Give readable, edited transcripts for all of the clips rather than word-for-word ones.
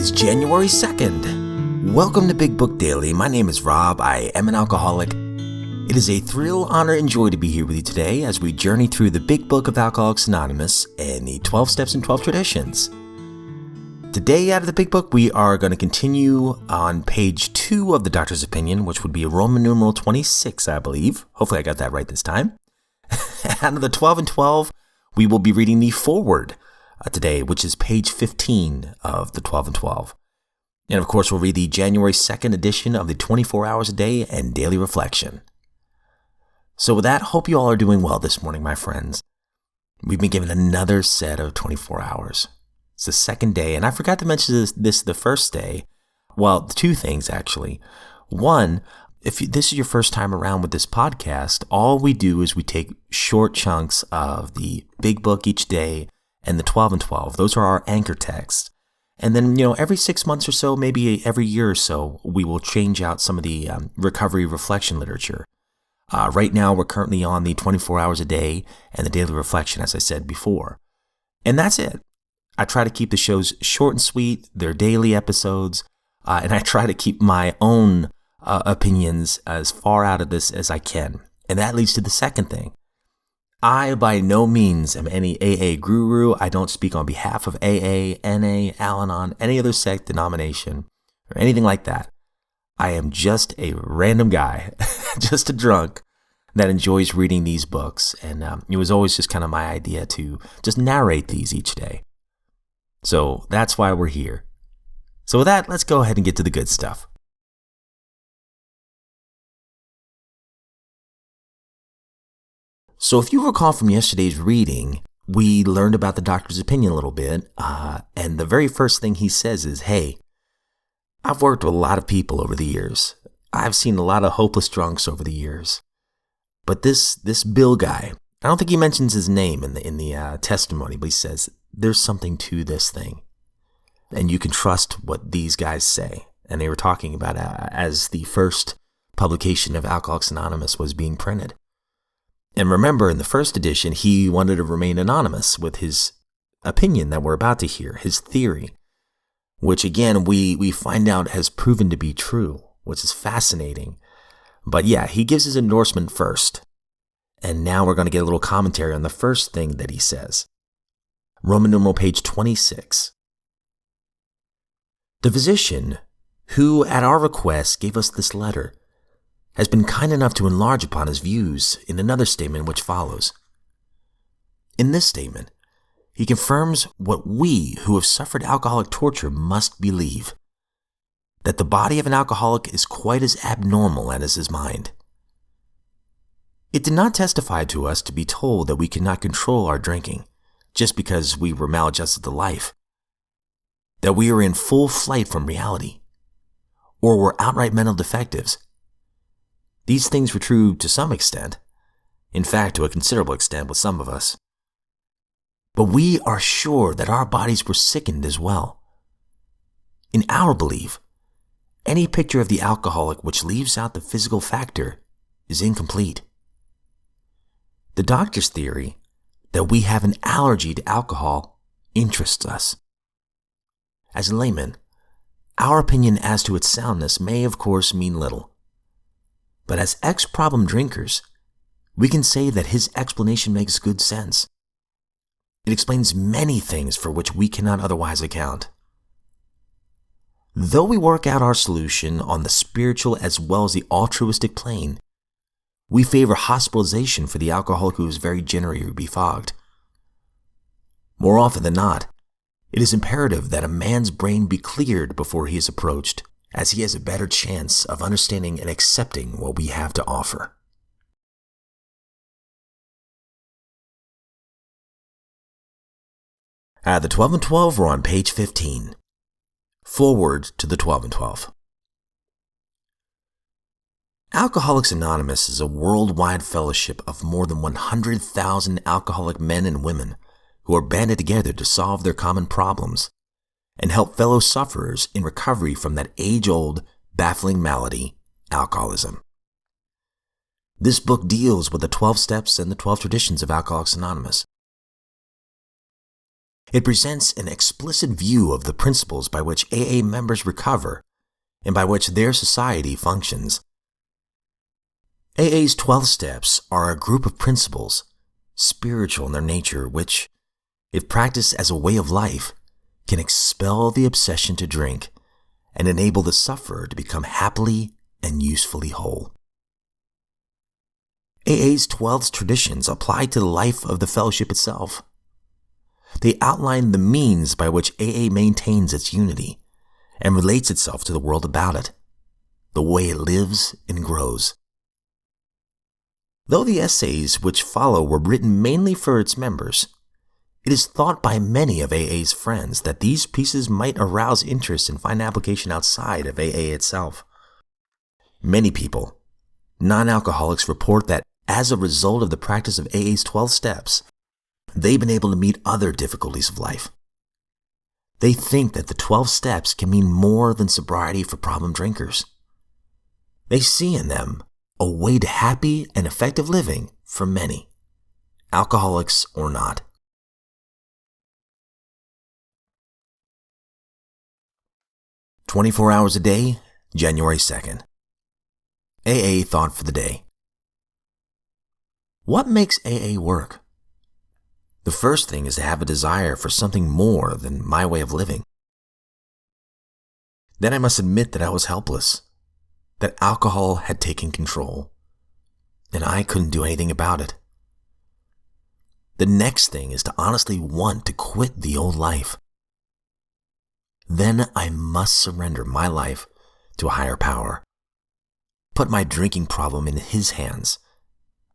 is January 2nd. Welcome to Big Book Daily. My name is Rob. I am an alcoholic. It is a thrill, honor, and joy to be here with you today as we journey through the Big Book of Alcoholics Anonymous and the 12 Steps and 12 Traditions. Today, out of the Big Book, we are going to continue on page 2 of the Doctor's Opinion, which would be Roman numeral 26, I believe. Hopefully I got that right this time. Out of the 12 and 12, we will be reading the foreword today, which is page 15 of the 12 and 12. And of course, we'll read the January 2nd edition of the 24 Hours a Day and Daily Reflection. So with that, hope you all are doing well this morning, my friends. We've been given another set of 24 hours. It's the second day, and I forgot to mention this the first day. Well, two things, actually. One, if this is your first time around with this podcast, all we do is we take short chunks of the Big Book each day and the 12 and 12. Those are our anchor texts. And then, every 6 months or so, maybe every year or so, we will change out some of the recovery reflection literature. Right now, we're currently on the 24 Hours a Day and the Daily Reflection, as I said before. And that's it. I try to keep the shows short and sweet. They're daily episodes. And I try to keep my own opinions as far out of this as I can. And that leads to the second thing. I by no means am any AA guru. I don't speak on behalf of AA, NA, Al-Anon, any other sect, denomination, or anything like that. I am just a random guy, just a drunk that enjoys reading these books. And it was always just kind of my idea to just narrate these each day. So that's why we're here. So with that, let's go ahead and get to the good stuff. So if you recall from yesterday's reading, we learned about the doctor's opinion a little bit. And the very first thing he says is, hey, I've worked with a lot of people over the years. I've seen a lot of hopeless drunks over the years. But this Bill guy, I don't think he mentions his name in the testimony, but he says, there's something to this thing. And you can trust what these guys say. And they were talking about as the first publication of Alcoholics Anonymous was being printed. And remember, in the first edition, he wanted to remain anonymous with his opinion that we're about to hear, his theory, which again, we find out has proven to be true, which is fascinating. But yeah, he gives his endorsement first. And now we're going to get a little commentary on the first thing that he says. Roman numeral page 26. The physician, who at our request gave us this letter, has been kind enough to enlarge upon his views in another statement which follows. In this statement, he confirms what we who have suffered alcoholic torture must believe, that the body of an alcoholic is quite as abnormal as his mind. It did not testify to us to be told that we cannot control our drinking just because we were maladjusted to life, that we are in full flight from reality, or were outright mental defectives. These things were true to some extent, in fact to a considerable extent with some of us. But we are sure that our bodies were sickened as well. In our belief, any picture of the alcoholic which leaves out the physical factor is incomplete. The doctor's theory that we have an allergy to alcohol interests us. As laymen, our opinion as to its soundness may of course mean little. But as ex-problem drinkers, we can say that his explanation makes good sense. It explains many things for which we cannot otherwise account. Though we work out our solution on the spiritual as well as the altruistic plane, we favor hospitalization for the alcoholic who is very generally befogged. More often than not, it is imperative that a man's brain be cleared before he is approached, as he has a better chance of understanding and accepting what we have to offer. Out of the 12 and 12, we're on page 15. Forward to the 12 and 12. Alcoholics Anonymous is a worldwide fellowship of more than 100,000 alcoholic men and women who are banded together to solve their common problems and help fellow sufferers in recovery from that age-old, baffling malady, alcoholism. This book deals with the 12 steps and the 12 traditions of Alcoholics Anonymous. It presents an explicit view of the principles by which AA members recover and by which their society functions. AA's 12 steps are a group of principles, spiritual in their nature, which, if practiced as a way of life, can expel the obsession to drink and enable the sufferer to become happily and usefully whole. AA's 12 traditions apply to the life of the fellowship itself. They outline the means by which AA maintains its unity and relates itself to the world about it, the way it lives and grows. Though the essays which follow were written mainly for its members, it is thought by many of AA's friends that these pieces might arouse interest and find application outside of AA itself. Many people, non-alcoholics, report that as a result of the practice of AA's 12 steps, they've been able to meet other difficulties of life. They think that the 12 steps can mean more than sobriety for problem drinkers. They see in them a way to happy and effective living for many, alcoholics or not. "24 hours a day, January 2nd. AA thought for the day. What makes AA work? The first thing is to have a desire for something more than my way of living. Then I must admit that I was helpless, that alcohol had taken control, and I couldn't do anything about it. The next thing is to honestly want to quit the old life. Then I must surrender my life to a higher power, put my drinking problem in His hands,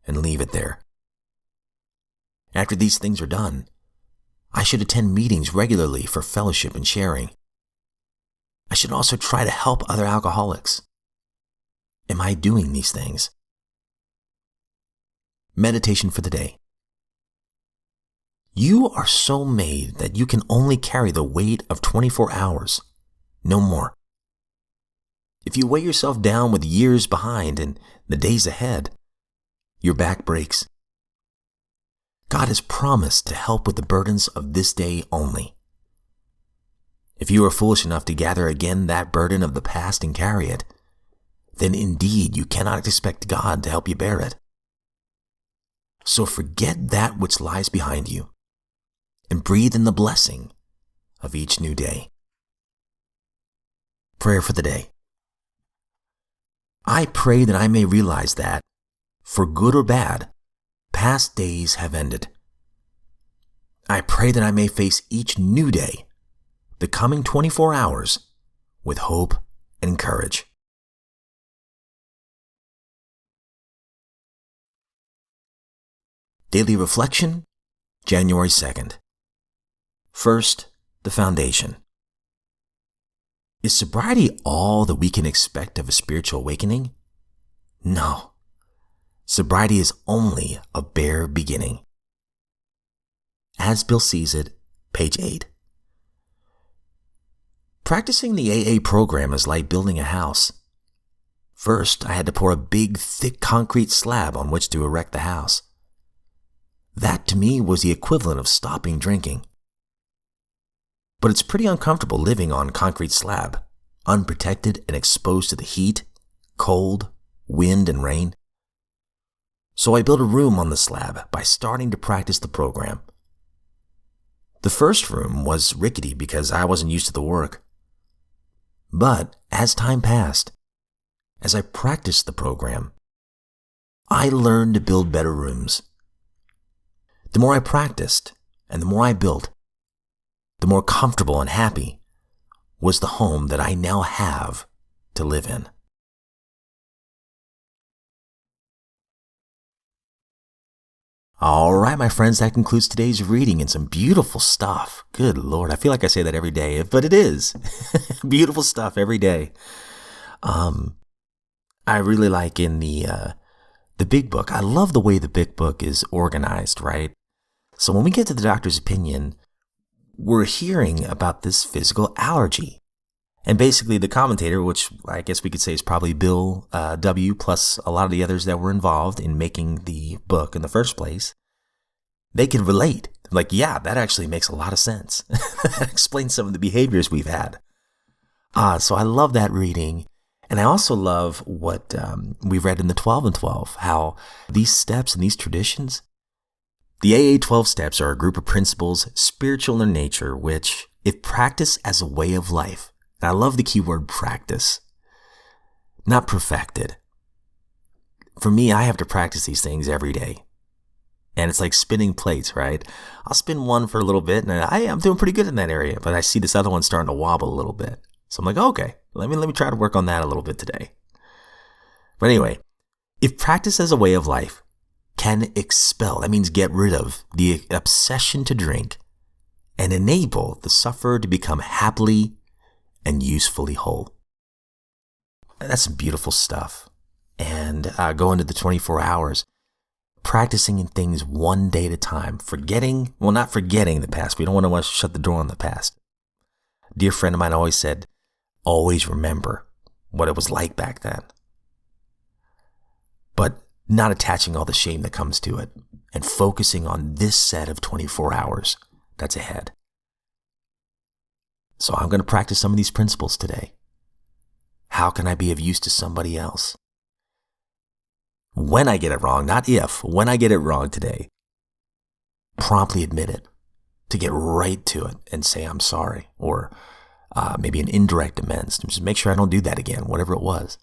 and leave it there. After these things are done, I should attend meetings regularly for fellowship and sharing. I should also try to help other alcoholics. Am I doing these things?" Meditation for the day. You are so made that you can only carry the weight of 24 hours, no more. If you weigh yourself down with years behind and the days ahead, your back breaks. God has promised to help with the burdens of this day only. If you are foolish enough to gather again that burden of the past and carry it, then indeed you cannot expect God to help you bear it. So forget that which lies behind you and breathe in the blessing of each new day. Prayer for the day. I pray that I may realize that, for good or bad, past days have ended. I pray that I may face each new day, the coming 24 hours, with hope and courage. Daily Reflection, January 2nd. First, the foundation. Is sobriety all that we can expect of a spiritual awakening? No. Sobriety is only a bare beginning. As Bill sees it, page 8. Practicing the AA program is like building a house. First, I had to pour a big, thick concrete slab on which to erect the house. That to me was the equivalent of stopping drinking. But it's pretty uncomfortable living on concrete slab, unprotected and exposed to the heat, cold, wind, and rain. So I built a room on the slab by starting to practice the program. The first room was rickety because I wasn't used to the work. But as time passed, as I practiced the program, I learned to build better rooms. The more I practiced and the more I built, the more comfortable and happy was the home that I now have to live in. All right, my friends, that concludes today's reading and some beautiful stuff. Good Lord, I feel like I say that every day, but it is. Beautiful stuff every day. I really like in the big book. I love the way the big book is organized, right? So when we get to the doctor's opinion, we're hearing about this physical allergy. And basically the commentator, which I guess we could say is probably Bill W. plus a lot of the others that were involved in making the book in the first place, they can relate. Like, yeah, that actually makes a lot of sense. That explains some of the behaviors we've had. So I love that reading. And I also love what we read in the 12 and 12, how these steps and these traditions, the AA 12 steps are a group of principles, spiritual in their nature, which, if practiced as a way of life, and I love the key word practice, not perfected. For me, I have to practice these things every day. And it's like spinning plates, right? I'll spin one for a little bit, and I'm doing pretty good in that area, but I see this other one starting to wobble a little bit. So I'm like, okay, let me try to work on that a little bit today. But anyway, if practice as a way of life can expel, that means get rid of, the obsession to drink and enable the sufferer to become happily and usefully whole. That's some beautiful stuff. And go into the 24 hours, practicing in things one day at a time, not forgetting the past. We don't want to shut the door on the past. A dear friend of mine always said, always remember what it was like back then. But not attaching all the shame that comes to it and focusing on this set of 24 hours that's ahead. So I'm going to practice some of these principles today. How can I be of use to somebody else? When I get it wrong, not if, when I get it wrong today, promptly admit it, to get right to it and say I'm sorry, or maybe an indirect amends, to just make sure I don't do that again, whatever it was.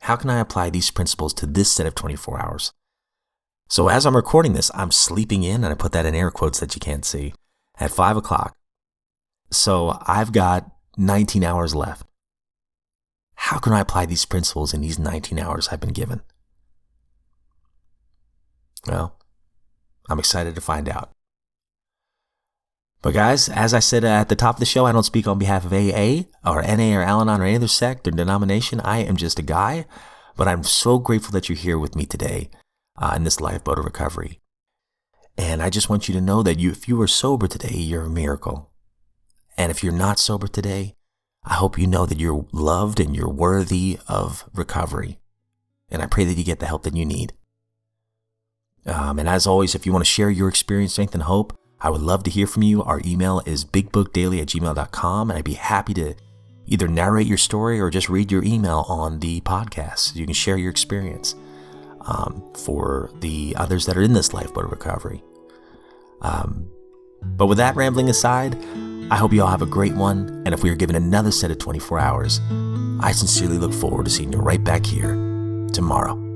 How can I apply these principles to this set of 24 hours? So as I'm recording this, I'm sleeping in, and I put that in air quotes that you can't see, at 5 o'clock. So I've got 19 hours left. How can I apply these principles in these 19 hours I've been given? Well, I'm excited to find out. But guys, as I said at the top of the show, I don't speak on behalf of AA or NA or Al-Anon or any other sect or denomination. I am just a guy, but I'm so grateful that you're here with me today in this lifeboat of recovery. And I just want you to know that if you are sober today, you're a miracle. And if you're not sober today, I hope you know that you're loved and you're worthy of recovery. And I pray that you get the help that you need. And as always, if you want to share your experience, strength, and hope, I would love to hear from you. Our email is bigbookdaily@gmail.com, and I'd be happy to either narrate your story or just read your email on the podcast. You can share your experience for the others that are in this lifeboat of recovery. But with that rambling aside, I hope you all have a great one, and if we are given another set of 24 hours, I sincerely look forward to seeing you right back here tomorrow.